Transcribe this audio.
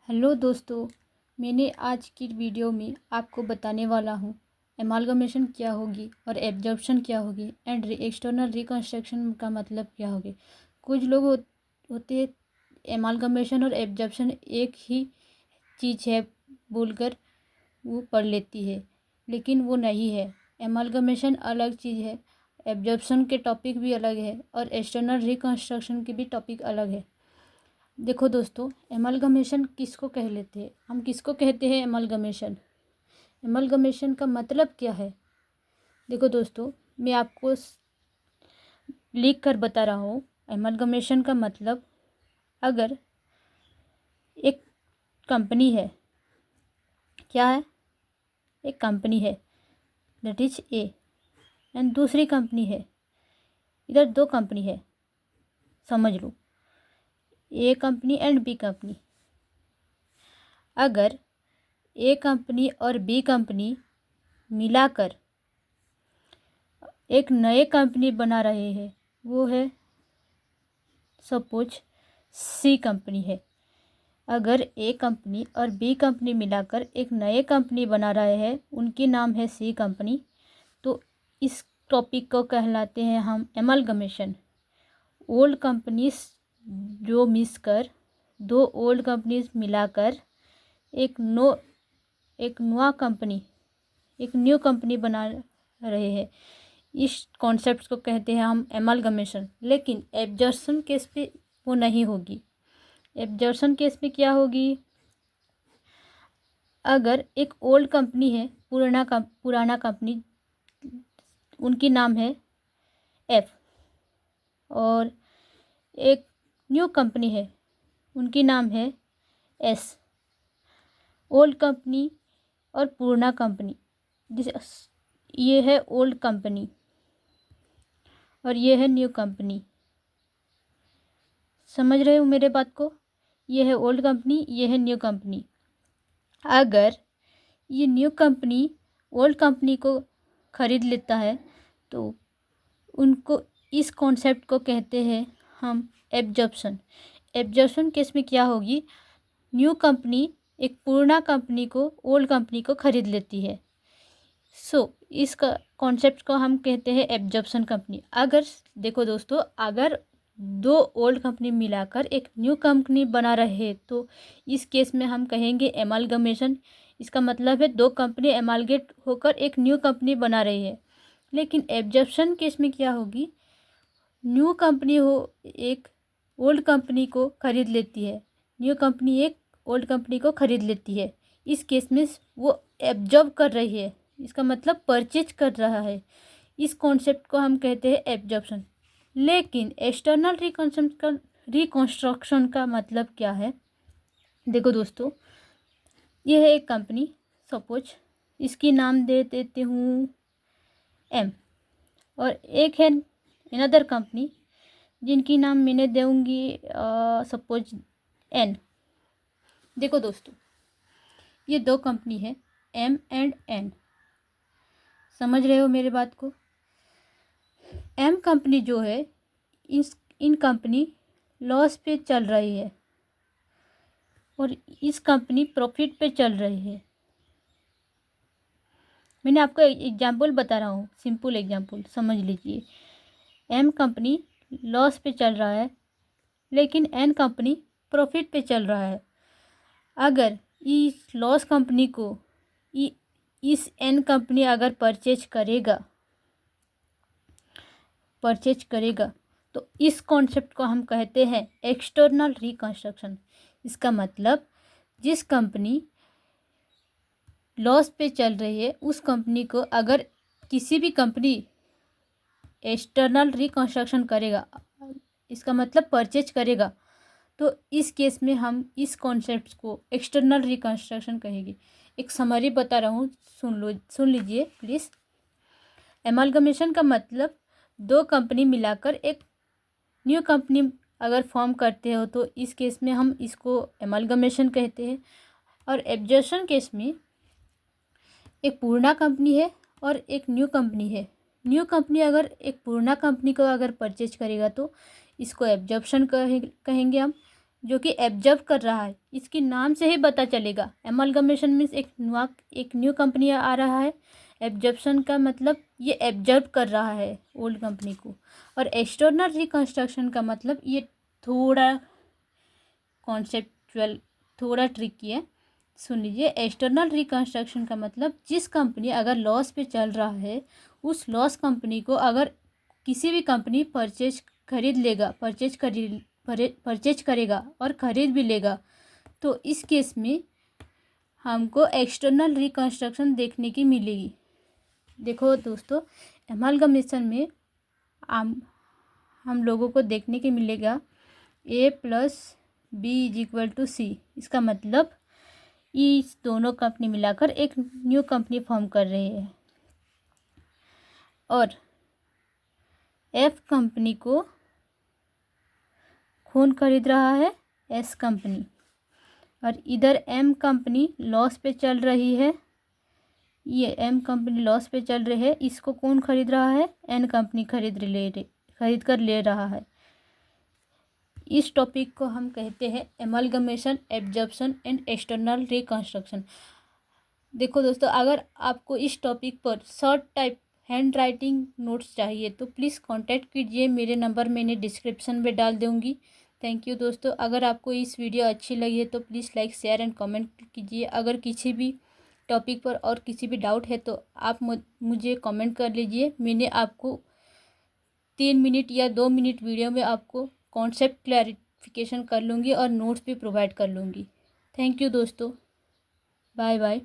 Hello दोस्तों, मैंने आज की वीडियो में आपको बताने वाला हूँ एमालगमेशन क्या होगी और एब्जॉर्प्शन क्या होगी एंड एक्सटर्नल रिकंस्ट्रक्शन का मतलब क्या होगी। कुछ लोग होते हैं एमालगमेशन और एब्जॉर्प्शन एक ही चीज़ है बोलकर वो पढ़ लेती है, लेकिन वो नहीं है। एमालगमेशन अलग चीज़ है, एब्जॉर्प्शन के टॉपिक भी अलग है और एक्सटर्नल रिकंस्ट्रक्शन के भी टॉपिक अलग है। देखो दोस्तों, एमलगमेशन किसको कह लेते हैं, हम किसको कहते हैं एमलगमेशन। एमलगमेशन का मतलब क्या है। देखो दोस्तों, मैं आपको लिख कर बता रहा हूँ। एमलगमेशन का मतलब, अगर एक कंपनी है, क्या है, एक कंपनी है दैट इज ए एंड दूसरी कंपनी है, इधर दो कंपनी है, समझ लो, ए कंपनी एंड बी कंपनी। अगर ए कंपनी और बी कंपनी मिलाकर एक नए कंपनी बना रहे हैं, वो है सपोज सी कंपनी है। अगर ए कंपनी और बी कंपनी मिलाकर एक नए कंपनी बना रहे हैं, उनकी नाम है सी कंपनी, तो इस टॉपिक को कहलाते हैं हम एमलगमेशन। ओल्ड कंपनीज जो मिस कर, दो ओल्ड कंपनीज मिलाकर एक न्यू कंपनी बना रहे हैं, इस कॉन्सेप्ट को कहते हैं हम एमलगमेशन। लेकिन एब्जॉर्प्शन केस पे वो नहीं होगी। एब्जॉर्प्शन केस में क्या होगी, अगर एक ओल्ड कंपनी है, पुराना कंपनी, उनकी नाम है एफ, और एक न्यू कंपनी है, उनकी नाम है एस। ओल्ड कंपनी और पुराना कंपनी, ये है ओल्ड कंपनी और ये है न्यू कंपनी। समझ रहे हो मेरे बात को। ये है ओल्ड कंपनी, ये है न्यू कंपनी। अगर ये न्यू कंपनी ओल्ड कंपनी को ख़रीद लेता है, तो उनको इस कॉन्सेप्ट को कहते हैं हम एब्जॉर्प्शन। एब्जॉर्प्शन केस में क्या होगी, न्यू कंपनी एक पुराना कंपनी को, ओल्ड कंपनी को ख़रीद लेती है। इसका कॉन्सेप्ट को हम कहते हैं एब्जॉर्प्शन कंपनी। अगर देखो दोस्तों, अगर दो ओल्ड कंपनी मिलाकर एक न्यू कंपनी बना रहे हैं, तो इस केस में हम कहेंगे एमालगमेशन। इसका मतलब है दो कंपनी एमालगेट होकर एक न्यू कंपनी बना रही है। लेकिन एब्जॉर्प्शन केस में क्या होगी, न्यू कंपनी एक ओल्ड कंपनी को खरीद लेती है, न्यू कंपनी एक ओल्ड कंपनी को खरीद लेती है। इस केस में वो एब्जॉर्ब कर रही है, इसका मतलब परचेज कर रहा है। इस कॉन्सेप्ट को हम कहते हैं एब्जॉर्प्शन। लेकिन एक्सटर्नल रिकंस्ट्रक्शन का मतलब क्या है। देखो दोस्तों, ये है एक कंपनी, सपोज इसकी नाम दे देती हूँ एम, और एक है अनदर कंपनी जिनकी नाम मैंने दूँगी सपोज एन। देखो दोस्तों, ये दो कंपनी है एम एंड एन, समझ रहे हो मेरे बात को। एम कंपनी जो है, इन कंपनी लॉस पे चल रही है और इस कंपनी प्रॉफिट पे चल रही है। मैंने आपको एग्जांपल बता रहा हूँ, सिंपल एग्जांपल समझ लीजिए। एम कंपनी लॉस पे चल रहा है, लेकिन एन कंपनी प्रॉफिट पे चल रहा है। अगर इस लॉस कंपनी को इस एन कंपनी अगर परचेज करेगा, तो इस कॉन्सेप्ट को हम कहते हैं एक्सटर्नल रिकंस्ट्रक्शन। इसका मतलब जिस कंपनी लॉस पे चल रही है, उस कंपनी को अगर किसी भी कंपनी एक्सटर्नल रिकंस्ट्रक्शन करेगा, इसका मतलब परचेज करेगा, तो इस केस में हम इस कॉन्सेप्ट को एक्सटर्नल रिकंस्ट्रक्शन कहेंगे। एक समरी बता रहा हूँ, सुन लीजिए प्लीज़। एमालगमेशन का मतलब दो कंपनी मिलाकर एक न्यू कंपनी अगर फॉर्म करते हो, तो इस केस में हम इसको एमालगमेशन कहते हैं। और एब्जॉर्प्शन केस में एक पुराना कंपनी है और एक न्यू कंपनी है। न्यू कंपनी अगर एक पुराना कंपनी को अगर परचेज करेगा, तो इसको एब्जॉर्प्शन कहेंगे हम। जो कि एब्जॉर्ब कर रहा है। इसके नाम से ही पता चलेगा। एमालगमेशन मीन्स एक न्यू कंपनी आ रहा है। एब्जॉर्प्शन का मतलब ये एब्जॉर्ब कर रहा है ओल्ड कंपनी को। और एक्सटर्नल रिकंस्ट्रक्शन का मतलब ये थोड़ा कॉन्सेप्चुअल, थोड़ा ट्रिकी है। सुन लीजिए, एक्सटर्नल रिकंस्ट्रक्शन का मतलब जिस कंपनी अगर लॉस पे चल रहा है, उस लॉस कंपनी को अगर किसी भी कंपनी परचेज करेगा और ख़रीद भी लेगा, तो इस केस में हमको एक्सटर्नल रिकंस्ट्रक्शन देखने की मिलेगी। देखो दोस्तों, एमालगमेशन में हम लोगों को देखने के मिलेगा A+B=C। इसका मतलब इस दोनों कंपनी मिलाकर एक न्यू कंपनी फॉर्म कर रही है। और F कंपनी को कौन खरीद रहा है? S company. और इधर M कंपनी लॉस पे चल रही है। ये M कंपनी लॉस पे चल रही है, इसको कौन खरीद रहा है? N कंपनी खरीद कर ले रहा है। इस टॉपिक को हम कहते हैं एमालगमेशन, एब्जॉर्प्शन एंड एक्सटर्नल रिकंस्ट्रक्शन। देखो दोस्तों, अगर आपको इस टॉपिक पर short type hand writing notes चाहिए तो प्लीज़ कांटेक्ट कीजिए। मेरे नंबर मैंने डिस्क्रिप्शन में डाल दूँगी। थैंक यू दोस्तों। अगर आपको इस वीडियो अच्छी लगी है तो please like, share and comment कीजिए। अगर किसी भी टॉपिक पर और किसी भी डाउट है तो आप मुझे कमेंट कर लीजिए। मैंने आपको 3 मिनट या 2 मिनट वीडियो में आपको कॉन्सेप्ट क्लैरिफिकेशन कर लूँगी और नोट्स भी प्रोवाइड कर लूँगी। थैंक यू दोस्तों। Bye bye.